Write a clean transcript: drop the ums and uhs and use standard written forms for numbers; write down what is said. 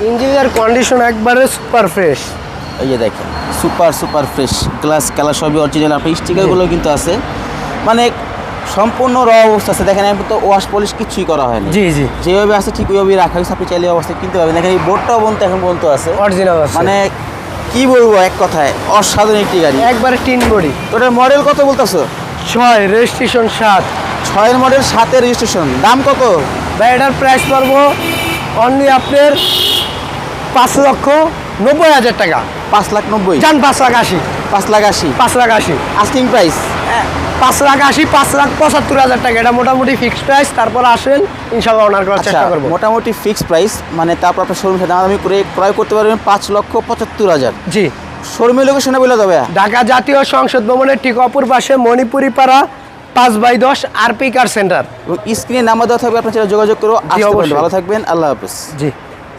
ইঞ্জিনের কন্ডিশন একবারে super fresh. এই যে দেখেন সুপার ফ্রেশ, গ্লাস কালার সবই অরিজিনাল। আপনার স্টিকারগুলো কিন্তু আছে, মানে সম্পূর্ণ র অবস্থা আছে। দেখেন এখন তো ওয়াশ পলিশ কিছুই করা হয়নি। জি জি, যেভাবে আছে ঠিক ওইভাবেই রাখা হয়েছে। আপনি চাইলে অবস্থায় কিনতে পারবেন। দেখেন এই বোর্ডটাও বলতে এখন পর্যন্ত আছে অরিজিনাল আছে, মানে কি বলবো এক কথায় অসাধারণ একটি গাড়ি। একবারে টিন বডি। ওটার মডেল কত বলতেছো? 6, রেজিস্ট্রেশন 7। 6-এর মডেল, 7-এর রেজিস্ট্রেশন। দাম কত ভাই এটার প্রাইস পড়বো অনলি আপনার 5,90,000 টাকা। 5,90,000, যান 5,80,000, 5,80,000 5,80,000, আস্কিং প্রাইস। 5,80,000, 5,75,000 টাকা। এটা মোটামুটি ফিক্সড প্রাইস। তারপর আসেন ইনশাল্লাহ অনার করার চেষ্টা করবো। মোটামুটি ফিক্সড প্রাইস, মানে তারপর আপনার শোরুম থেকে দামাদামি করে ক্রয় করতে পারবেন 5,75,000। জি, শোরুমের লোকেশনে বলে দেবে ঢাকা জাতীয় সংসদ ভবনের ঠিক অপর পাশে মণিপুরি পাড়া 5/10 আরপি কার সেন্টার। এবং স্ক্রিনে নাম্বার দেওয়া থাকবে, আপনার সাথে যোগাযোগ করো। আসতে পারেন। অবশ্যই। ভালো থাকবেন, আল্লাহ হাফেজ। জি।